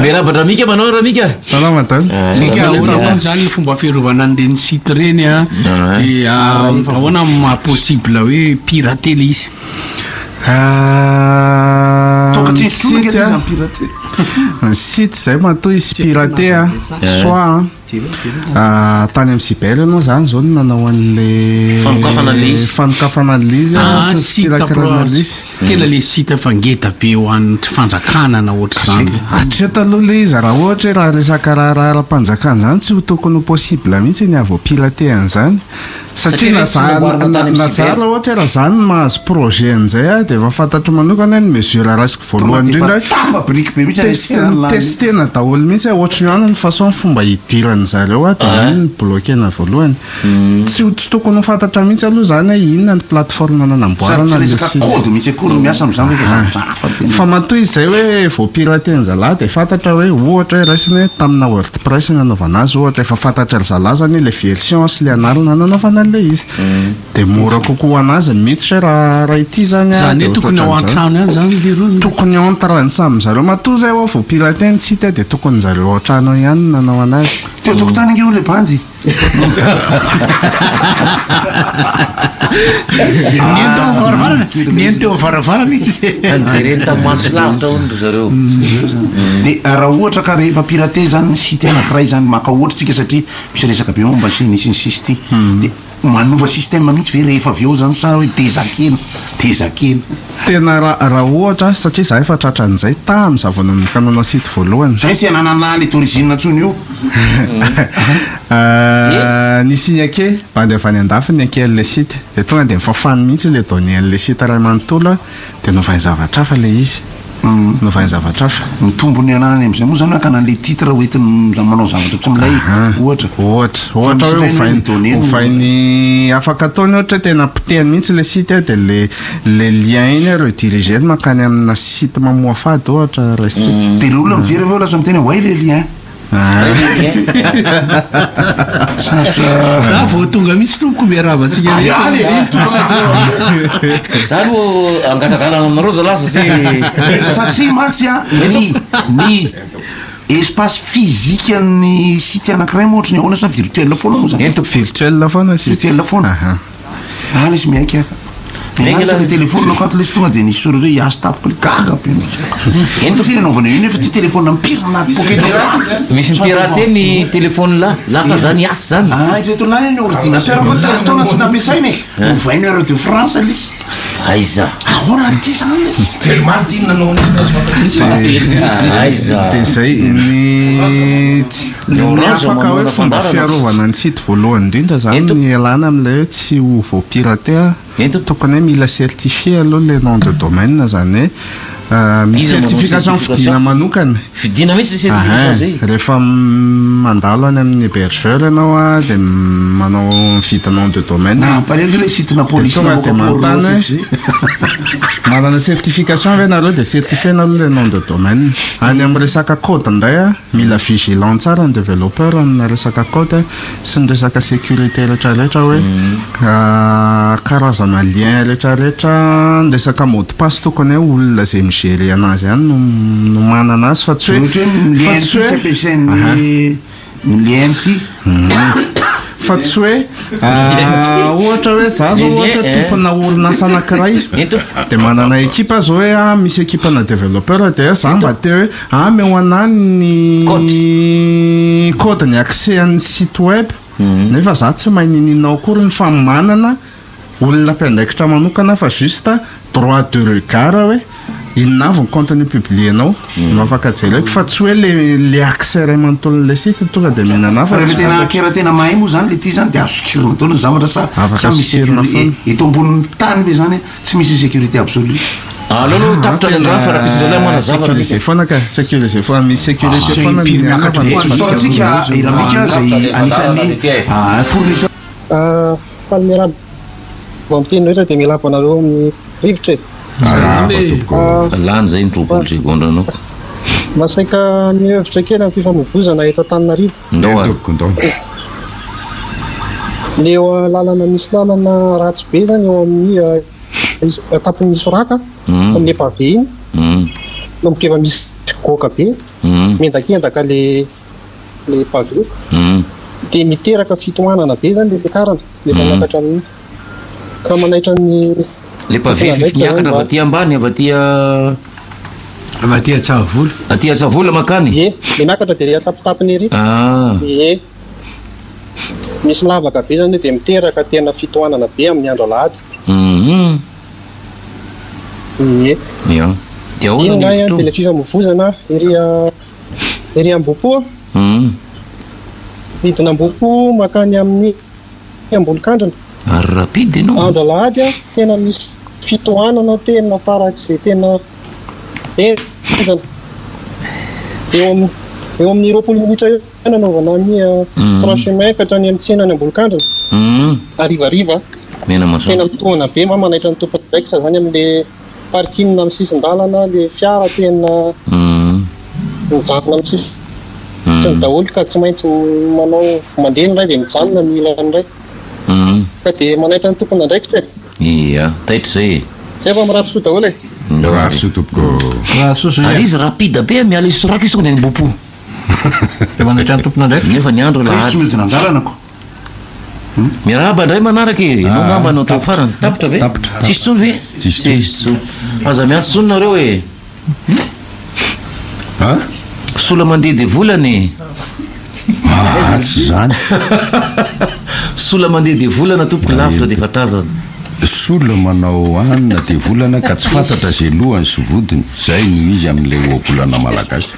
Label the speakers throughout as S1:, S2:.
S1: Miarabatra mika manao ramika.
S2: Salama tany.
S3: Zany fomba fiarovana an'ireny site reny a dia ahoana mahapossible hoe pirater izy.
S2: Site zay matoa izy pirater a soit tany amin'ny cyber anao zany zao no nanao an'le fanokafana an'le izy
S3: tena le site fa ngeda be ho an'ny fanjakana na ohatra zany.
S2: Hatria taloha le izy raha ohatra raha resaka raha ara-panjakana zany tsy ho tokony ho possible mihitsy ny avo pirater an'izany satria nazara ohatra raha zany mahazo projet an'izay a dia efa fantatro manokana ny mesure rasiko voalohany indrindra testena daholo mihitsy ohatra ny any ny façon fomba hidirany zareo a dia ny bloquena voalohany tsy tokony ho fantatra mihitsy aloha zany hoe inona ny plateforme nanamboarana fa matoa izy zay hoe vao pirater ny zalahy dia fantatra hoe ohatra hoe raisiny hoe tamina wordpress nanaovana azy ohatra efa fantatra ry zalahy zany le version sy le anarana nanaovana le izy dia mora kokoa anazy miditra raha ity zany
S3: zany tokony ao an-trano ihany zany leroa
S2: tokony ao an-trano samy zareo matoa zay ao vao pirater ny site dia tokony zareo ao an-trano ihany nanao anazy
S4: teo tokotany ange le bandy
S3: neny teo avaravarana izy
S1: anjereny tamin'ny maso lavitra hono zareo
S4: dia raha ohatra ka rehefa pirater zany ny site anankiray zany maka ohatra tsika satria misy resaka be momba sy nisy ny sisy ty dia manova système mihitsy ve rehefa avy eo zany sa hoe dezakena
S2: tena raha ohatra satria za efa tratra an'izay tamin'ny zavanomboka nanao site voalohany
S4: zay tsy ananana le d'origine ntsony io
S2: nisy iny ake bandy avy any andafy ny ake le site dia tonga dia mifafany mihitsy le donné an'le site ray manontolo dia novainy zavatra hafa le izy novainy zavatra hafa
S4: mitombony ananany am'izay moa zany ka nan'le titre hoentiny manao zavatra tsy milay ohatra
S2: hoe hovainy afaka ataony ohatra tena pitehany mihitsy le site dia le lien iny redirigeny makany amina site mamoa fady ohatra resitsika
S4: dia le olona mijery aveo lasa miteny way le lien
S3: za vao tonga mihitsy tompoko miaravatsika
S1: zany o angatadalana aminareo zalahy
S4: satria matsy a ny espace physique an'ny site anankiray mohatry ny ahoana sa virtuel foana moa zany
S2: virtuel foana
S4: virtuel foana ala izy miaiky le téléphone quand le tonga dia nisy soro hoe iasy tapaka le gaga be mihitsy naovana io nefa ty téléphone ampirana
S1: misy pirater ny téléphone la lasa zany iasy zany
S4: reto nany ny ordinateur ko tona tsy nampiasainy ovainy euro de France lisy
S1: aiza
S4: ahoana ty zany tellement ty nanao
S1: aiza
S2: dia zay ny afaka hoe fomba fiarovana ny site voalohany indrindra zany ny elana amin'ilay hoe tsy ho vao pirater tokony hoe mila certifié aloha le nom de domaine zany hoe misy certification fidina manokana
S1: fidina mihitsy le certification zay
S2: rehefa mandalo any amin'ny hébergeur ianao a dia manao mividy nom de domaine
S4: nampalely le site na police
S2: tonga dia mantany manana certification ve nareo dia certifié aloha le nom de domaine any amin'ny resaka code indray a mila vigilant tsara ny développeur amina resaka code sy ny resaka sécurité rehetrarehetra hoe karazana lien rehetrarehetra ny resaka mot de passe tokony hoe olona zay migérer anazy ihany no manana azy fa tsy fa tsy hoe ohatra hoe za zao ohatra tompona orinasa anankiray dia manana ekipa zao hoe misy ekipana développeur dia za mba te hoe meo anany ny code ny accès an'ny site web nefa za tsy mahay nininao akory ny fa manana olona mpiandraikitra manokana fa juste droit de regard hoe inona avy ny contenu publienao no afaka jereko fa tsy hoe le accès ray manontolon'le site tonga dia mihinana fa
S4: rehefa tena kera tena mahay moa zany le ty zany dia azo sikirina taona ny zavatra sa misy sécurité eto ambonin'ny tany ve zany tsy misy sécurité absolue
S1: alalo tapitra andrano fa rahapisirala mana
S2: sécurisé foana ka sécurisé foana misy sécurité foana
S4: miakatsika iramika zay anisan'ny fournisseur
S5: falmirabo vampino rehetra dia milabo anareo amin'ny rivotra
S1: lany zay ny 3 seconde anao
S5: masaika mihevitra kely amin'ny fifamoivozana eto Antananarivo le eo lalana misy lalana ratsy be zany eo amin'ny tapon'ny Soraka amin'ny pavé iny no mikeva misy goka be mendakendaka le pavioka dia miteraka fitohanana be zany le fiakarana rehefa miakatra amin'iny ka manaitra ny
S1: le pavevy miakatra avy aty ambany avy
S3: aty Tsavola
S1: aty Tsavola makany
S5: le miakatra dia rehatapitapiny ery misy lavaka be zany dia miteraka tena fitohanana be amin'ny andro alahady
S1: dia
S5: inona dia le fifamovozana ery ambopo midina ambopo makany amin'ny ambolo-kandrina
S1: ary rapide no
S5: andro alahady tena misy fitohanana tena farak'izay tena ezana eo amin'ny 20 minitra nanaovana ny 3 chemin ka hatrany amin'ny tsena ny ambolo-kandrina arivariva tena mitohana be manaitra ny tompondraikitra zany amin'le parking amin'ny sisin-dalana le fiara tena mijanona amin'ny sisiny daholo ka tsy maintsy manao mandeha ny ray dia mijanona ny ilany ray ka dia manaitra ny tomponandraikitra
S1: taitra
S5: zay fa mirarosoa daholo
S1: ary izy rapide be miala izy soraka izy tonga dia nybopo
S6: manaitra ny tomponandraikitra
S1: nefa ny andro
S4: lahadymidina angalanako
S1: miarahaba indray manaraky no ngamba anao tao farany tapitra ve tsisy tsony ve tsisy aza miantso tsony nareo e sola mandeha de volany
S7: tsy zany
S1: sola mandeha de volana tompoko lavitra de fatazana
S7: sola manao anina de volana ka tsy fantatra zay lohany sy vodiny zay no izy amin'le oabolana malagasy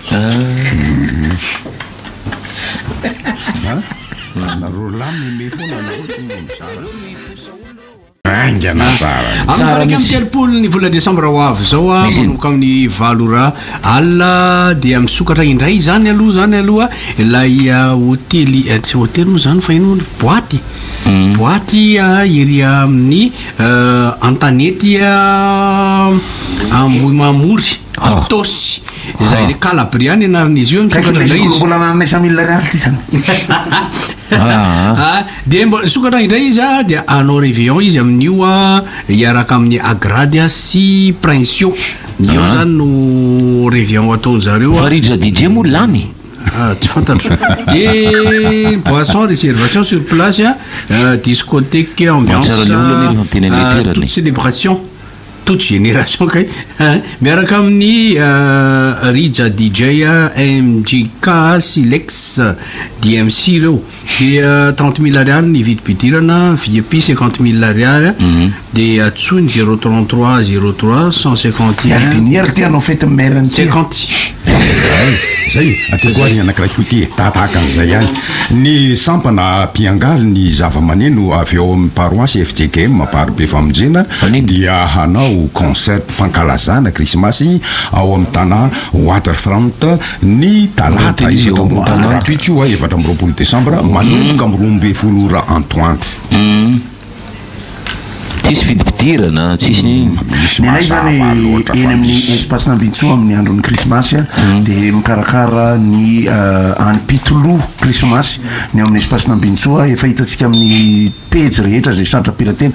S3: amifaraky amin'ny telopolo ny vola desambra ho avy zao manomboka amin'ny 20h dia misokatra indray zany aloha ilay hôtely tsy hôtely moa zany fa ino boaty ery amin'ny antanety Ambohimamory Tosy zay le Calabriany anaran'izy io misokatra indray izy
S4: mbola nanesa mille ariary ty zany
S3: dia misokatra indray izy dia anao réveillon izy amin'io hiaraka amin'ny agrady sy Princio io zany no réveillon ataon'zareo
S1: faridra DJ moa lany
S3: tsy fantatro et boisson réservation sur place discothèque ambiance toute célébration toute génération kay miaraka amin'ny Rija DJ MJK Silex DMC reo dia 30 000 ariary ny vidim-pidirana VIP 50 000 ariary dia atsony 033 03 151
S4: aldinière ty anao fety merany
S3: 50
S7: zay ateko any anankiray koty tataka an'izay any ny sampana mpiangaly ny zava-maneno avy eo amin'ny paroisy FJKM Mamparibe Famonjena dia hanao concert fankalazana krismasy ao amin'ny tana Waterfront ny talata pitsio 24 desambra manomboka amin'ny 12 antoandro
S1: tsisy vidim-pidirana tsisy
S4: nenay zany eny amin'ny espace nambintsoa amin'ny andron'ny krismasy dia mikarakara ny anipitolo krismasy ny amin'ny espace nambintsoa efa hitantsika amin'ny pejy rehetra zay satra piratena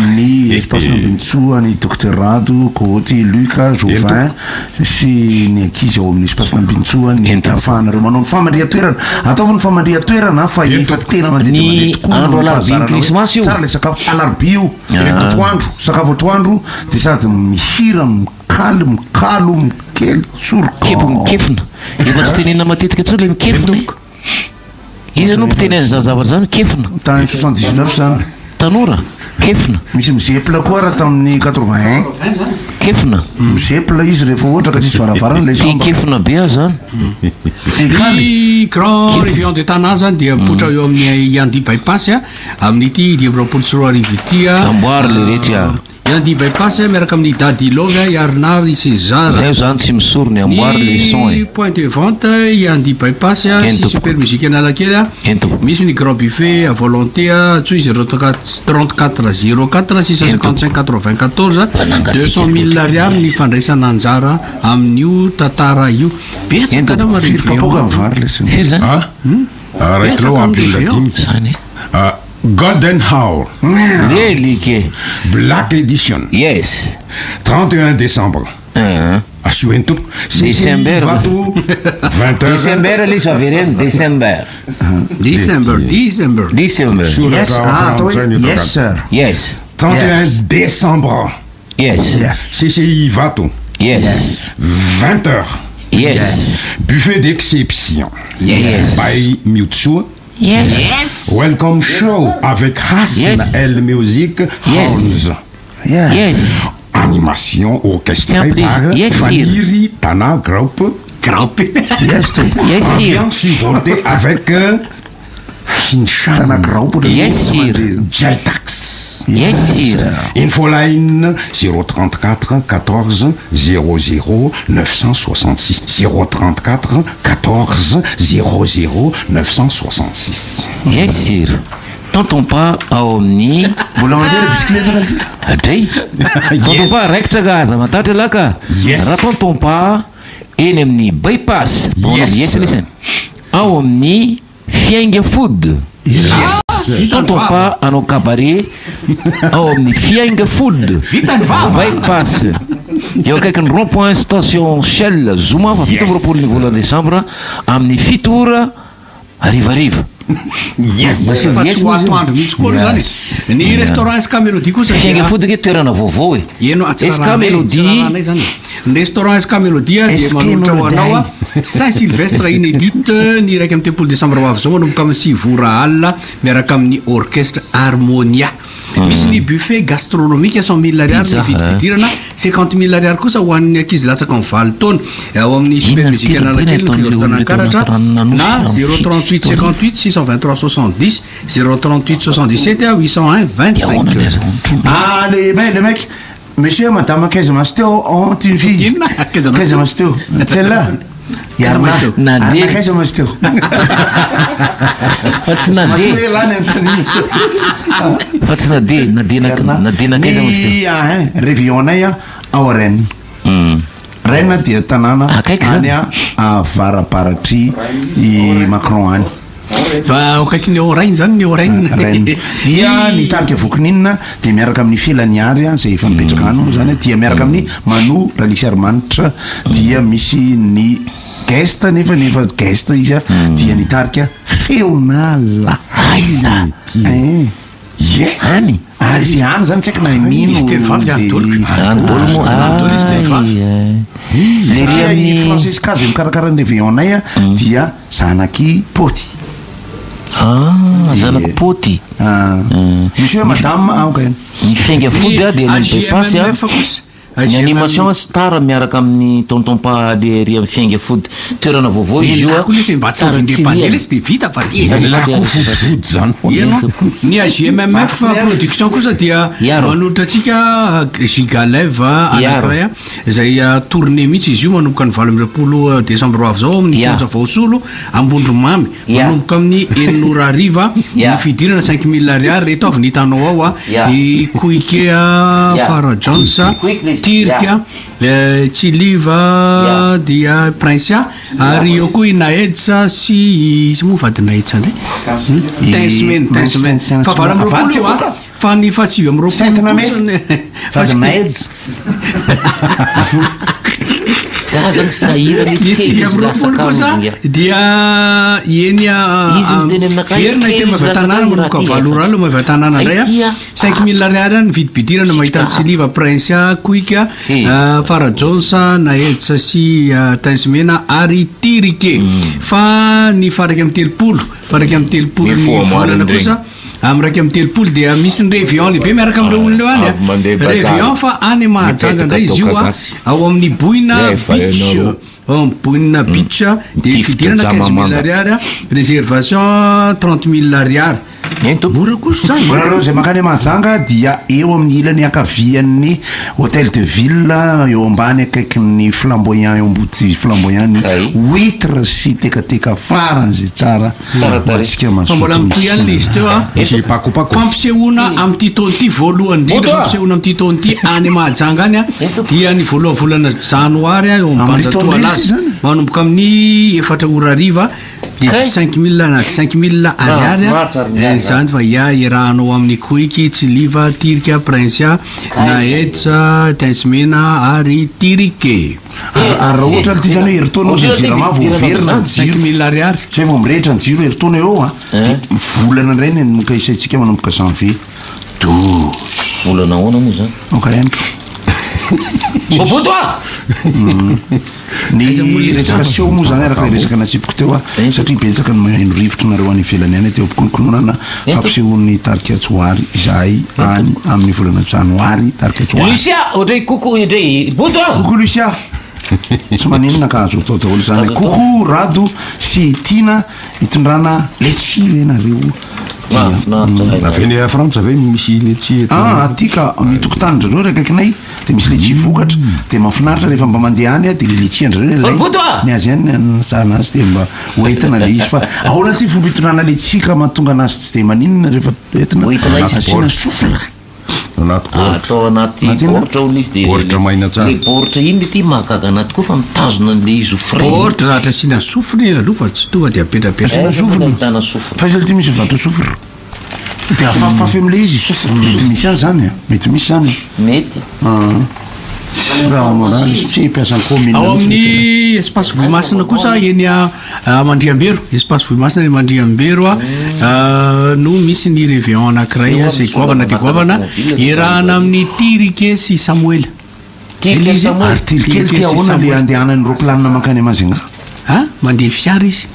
S4: ny espace nambintsoa ny docteur Rado Côty Luca Jovin sy ny ankizy ao amin'ny espace nambintsoa ny afahanareo manao ny famandria-toerana ataovy ny famandria-toerana fa efa tena mandeha tokoa tsara le sakafo alarbio sakafo atoandro dia sady mihira mikalo mikely
S1: mikefina efa tsy tenena matetika tso le mikefina izy anao mpitenena zavazavatra zany mikefina
S4: tany 79 zany
S1: tanora kefina
S4: misy mizeple koa raha tamin'ny 81
S1: kefina
S4: mizeple izy rehefa ohatra ka tsisy varavarana le
S1: kefina be azy zany
S3: ny grand réveillon de tana zany dia potra eo amin'ny Yandi bypass amin'ity 10 arivo ity
S1: amboary le rehetra
S3: Yandi bypass miaraka amin'ny Dadilong Yarnary César
S1: zay zany tsy misoro ny amboary le son
S3: point de vente Yandi bypass sy super musique Analakely misy ny grand buffet à volonté tsoy 34 04 655 94 200 000 ariary ny fandraisana anjara amin'io tantara io betsaka na
S7: araikinao ampioladimy Golden Hour
S1: Relike
S7: Black Edition
S1: yes
S7: 31 décembre asioeny tompo
S1: December.
S7: vato 20
S1: December ilay izy avy ireny December.
S3: December.
S4: Yes sir.
S1: Yes.
S7: 31 décembre.
S1: Yes.
S7: CCI vato.
S1: Yes.
S7: 20 heures.
S1: Yes.
S7: Buffet d'exception.
S1: Yes.
S7: By Mutsu.
S1: Yes.
S7: Welcome show avec Hassan
S1: Yes.
S7: El Music House.
S1: Yes.
S7: Animation orchestrée par
S1: Yes,
S7: Vaniri Tana Group.
S1: Yes,
S7: Ambiance suivante avec Hinshan
S1: Yes,
S7: Jetax.
S1: Yes,
S7: Infoline 034 14 00 966 034 14 00 966.
S1: Yes, sir. Tentons pas à Omni.
S4: Vous l'avez dit, le bicyclette,
S1: Adrei. Tentons pas recta gaza, matata laka.
S7: Yes.
S1: Racontons pas eny amin'ny bypass. Yes, listen. Ao amin'ny Fianga Food. Tentons pas à nos cabarets. Ao amin'ny Fianga Food. Bypass. Eo akaiky ny rond-point station Shell Zuma fa fito amby roapolo ny volana Desambra amin'ny fitora arivariva.
S3: Fa tsy ho atoandro mihitsy koa aloha zany ny restaurant Esca Mélodie kosa
S1: Fianga Food ke toerana vaovao e.
S3: Eno
S1: Esca Mélodie
S3: zany ny restaurant Esca Mélodie dia manolotra ho anao Saint-Sylvestre inédite ny raiky amin'ny tempolo Desambra ho avy zao manomboka amin'ny 6 vora alina miaraka amin'ny orchestre Harmonia. Misy ny buffet gastronomique 100 000 ariary ny vidividirana 50 000 ariary kosa ho an'ny ankizy latsaka amin'ny valo taona ao amin'ny super musique analakely ny fivarotana na 038 58 623 70 038 77 801 25.
S4: Ah, le mec, monsieur, madame, qu'est-ce que c'est on une fille. Qu'est-ce que c'est celle-là.
S1: Nadia.
S4: Qu'est-ce que c'est
S1: What's Nadia? What's Nadia? Nadia
S4: Ni Riviona au Rennes. Rennes dia tanana ania a Varaparatri I Macron.
S3: Fa akaiky ny Orange zany ny Orange.
S4: Dia nitarika vokoninina dia miaraka amin'ny filaniary zay efa mipetraka ano zany dia miaraka amin'ny Manu Ralisarmanitra dia misy ny guest nefa guest izy dia nitarika feonala.
S1: Aiza.
S4: Yes.
S1: Ani.
S4: Azy any zany tsy haiko na mino. Dia ny Francesca zay mikarakara ny Veonay dia zanaky Poty.
S1: Zanaky Poty.
S4: Monsieur madame aokay.
S1: Ny Fianga Food dia ny bypass ny animation star miaraka amin'ny tonton pa de ry amin'ny Fianga Food toerana vaovao izy io
S3: tsara indépendance de vita fa ny AGMMF production kosa dia manolotra atsika Gigalev anankiray zay tournée mihitsy izy io manomboka ny 20 Desambra ho avy zao amin'ny tonja vaosolo ambondromamy manomboka amin'ny 900 ariva ny fidirana 5 000 ariary reto avy nitanao ao i Kuikea Farah Jones Tirka Chiliva dia Prince ary eo koa i Naedsa sy moa vady Naedsa ndray Tensmen fa valo amby roapolo fa ny fahatsivy amby roapolo
S4: vady Naedsa
S1: zany sahira
S3: dia eny verina itema vatanana manomboka valoralo mavatanana ndray 5 000 ariary ny vidibidirana mahita ny Siliva Prince Kuika Farah Jones Naedsa sy Tensmena ary Tirike fa ny faraky amin'ny telopolo ny volana kosa amraiky amin'ny telopolo dia misy ny Réveillon lehibe miaraka amin'ireo olona eo any Réveillon fa any Mahajanga ndray izy io ao amin'ny Boina Beach dia fidirana 15 000 ariary réservation 30 000 ariary mora kosa
S4: zany zay makany Mahajanga dia eo amin'ny ilany ankavian'ny Hôtel de Ville eo ambany akaiky ny flamboyant eo ambody flamboyant ny huître sy tekateka farany zay tsara tsika
S3: fa mbola mitoy any izy teo fampisehoana amin'ity taon'ity voalohany indrindra fampisehoana amin'ity taon'ity any Mahajanga any dia ny voalohany volana janoary eo ambanja toalaza manomboka amin'ny 4 ora ariva 5000 anaky 5000 ariary zany fa ia irahanao amin'ny koiky tsiliva tirika prinsia na etsa taismena ary tirike
S4: ary raha ohatra ty zany hoe heritaonao zay jirama voaverina jiro
S3: 5000 ariary
S4: zay vao mirehitra ny jiro heritaona eo a volana indray ny anomboka isaitsika manomboka janvier
S1: volana ahoana moa zany
S4: okaentro
S1: boboto a
S4: ny resaka seo moa zany araka resaka natsipiko teo a satria betsaka ny maheno rivotro nareo any ivelany any teo ampikononkononana fampisehoan'ny tarika tsoary zahay any amin'ny volana janoary tarika tsoary
S1: Lucia ohatray koko indray boto a
S4: koko Lucia tsy maninona ka azo atao daholo zany koko rado sy tiana hitondrana letsi venareo
S7: aveny frantsa ve misy letsi
S4: aty ka mitokotanydrareo rakaikinay de misy letsi vokatra de mahafinaritra rehefa mba mandeha any a de le letsi-andrareo ny azy any ntsahana azy de mba hoentina le izy fa ahoana ty fomba hitondrana letsi ka mahatonga anazy tsy de maninona rehefa hoentina asina sofra
S1: atao anaty boritra olo izy de
S7: boritra maina tsara
S1: le boritra iny ty mahagaga anaty koa fa mitazona an'le izy frais
S3: boritra rahatra asina sofiny alofa tsy tonga de apetrapetrasina
S4: sofiny
S1: ahitana sofra
S4: fa izy ty misy vatra sofra de afafafy am'le izy mety misy any zany mety misy zany
S1: mety
S4: tsy mpiasa commune
S3: ao amin'ny espace vohimasina kosa eny mandriambero espace vohimasina ny mandriambero a no misy ny réveillon anankiray zay goavana de goavana irahana amin'ny tirike sy samuel
S4: ary tirikely ty ahoana le andehanany roplanina mankany amazigna
S3: mandeha fiara izy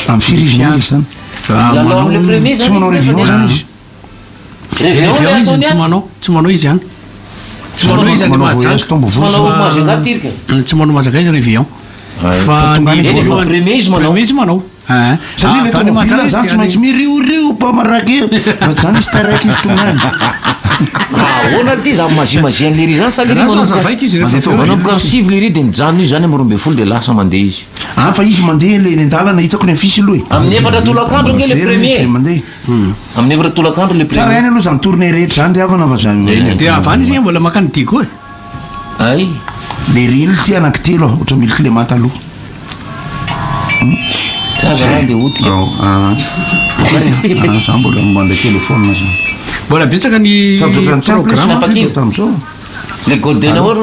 S4: amy firy zany
S1: tsy
S4: manao réveillon zany izy
S3: réveillon izy tsy manao izy any tsy manao izy any
S4: voyage tombo
S3: tsy manao mazaka izy réveillon fa
S1: premier izy
S3: manao
S4: satria le tomobile zany tsy maintsy miriorio mpamaraky zany izy taraiky izy tongany
S1: ahoana ty za mazimazia an'lery zany sa
S3: azavaika izy
S1: manomboka sivy lery de mijanona izy zany am'roambe folo de lasa mandeha izy
S4: fa izy mandeha le ny andalana hitako ny afisy aloha
S1: amin'ny efatra tolakandro nge le premier
S4: mandeha
S1: amin'ny efatra tolakandro le
S4: tsara ihany aloha zany tourné rehetra zany riavana fa zany
S3: de avany izy mbola makany diko e
S1: ay
S4: le riny ty anaky telo ohatra mily clémate aloha
S1: kaza de otika
S4: za mbola manda téléphone zany
S3: mbola betsaka ny
S4: programme
S1: le golden hour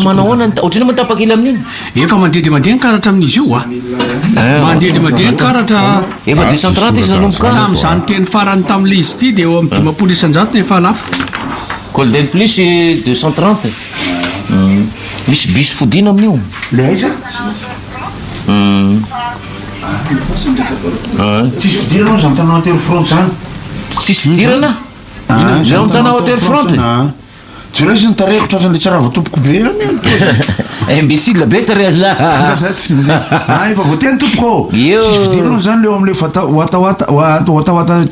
S1: manahoana ohatrany moa tapakely amin'iny
S3: efa mandeha de mandeha ny karatra amin'izy io mandeha de mandeha ny karatra
S1: efa 230 izy nanomboka
S3: tam'izany teny farany tam'le izy ty de eo amin'ny dimapolo isanjato nefa lafo
S1: golden plus 230 misy bus fodina amin'io
S4: le aiza tsisy fidirana za mitana hotel front zany
S1: tsisy fidirana za mitana hotel front
S4: jereo izy nitareko tratran'le tsara voatompoko be any
S1: imbécile be tarela
S4: efa voateny tompoko tsisy fidirana zany leo am'le watawata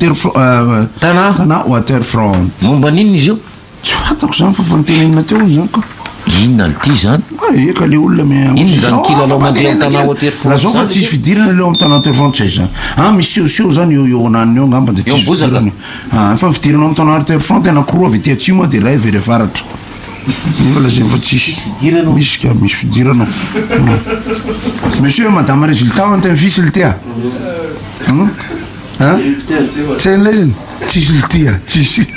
S4: tana water front
S1: momba ninona izy io
S4: tsy fantako zany fa fanitenenina teo zany ka
S1: inona alty zany
S4: eka le olona
S1: zany kilalao mandeha tana hotel front
S4: lazao fa tsisy fidirana leo amy tana hotel front zay zany misy seoseo zany eo ananiny eo ngamba de tsisy fa fidirana amy tana hotel front anakoroa avy ty atsimo de ray avy refaratra la zay fa tsisy misy ka misy fidirana monsieur madame résultat anteny fisy le tia tsen'lay zany tsisy le tia tsisy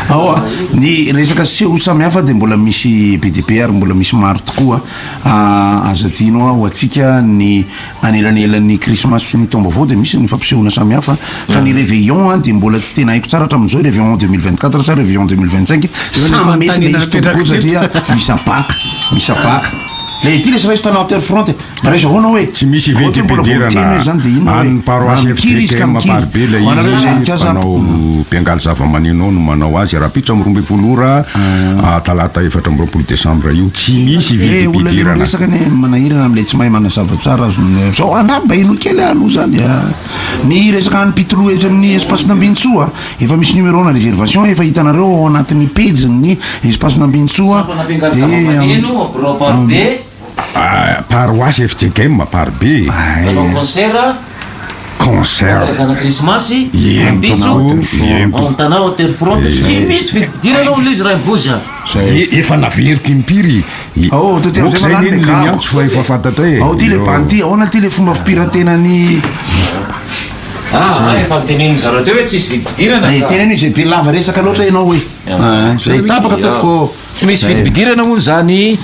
S4: aoa ny resaka seo samihafa de mbola misy PDPR mbola misy maro tokoa azadino ho atsika ny anelanelan'ny Christmas sy ny taombaovao de misy ny fampisehoana samihafa fa ny réveillon de mbola tsy tena haiko tsara hatramin'izao réveillon 2024 sa réveillon 2025 samy mety le izy tokoa satria misy apaka le ty le saraisy tana hotel front raisa hoana hoe
S7: tsy misy vetypedirana any paroasy FJKM maparobe le izy manao mpiangaly zava-maneno no manao azy raha pitso am'roambe folora talata 4 décembre io tsy misy vetypedirana
S4: resaka ny manahirana am'le tsy mahay manazava tsara zao anamba ino kely aloha zany ny resaka any pitolo etsy amin'ny espace nambinitsoa efa misy numéro na réservation efa hitanareo ao anatin'ny page ny espace nambinitsoa
S7: paroasy FJKM maparobe
S1: concertazana krismasy ambitso antana hotel front tsy misy fidiranao lizy ray boza
S7: efa naveriko impiry
S4: zay
S7: fa efa fantatra hoe
S4: ao ty le banty ao na ty le fomba fipiratenany
S1: efa miteneniny zareo teo hoe tsisy fidirana
S4: teneny zay be lava resaka loatra ianao hoe zay tapaka toko
S1: tsy misy fidibidirana moa zany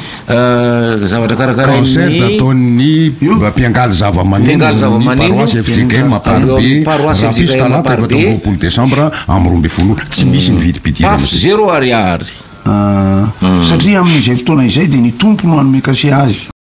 S1: zavatra
S7: karakaraconcert ataony mpiangaly zava-manenoparoasy FJK mamparibe raha pisy talata efatra roapolo décembre amy 12 tsy misy ny vidim-pidirana
S1: 0 ariary
S4: satria amin'izay fotoana izay dia ny tompo no hanome kase azy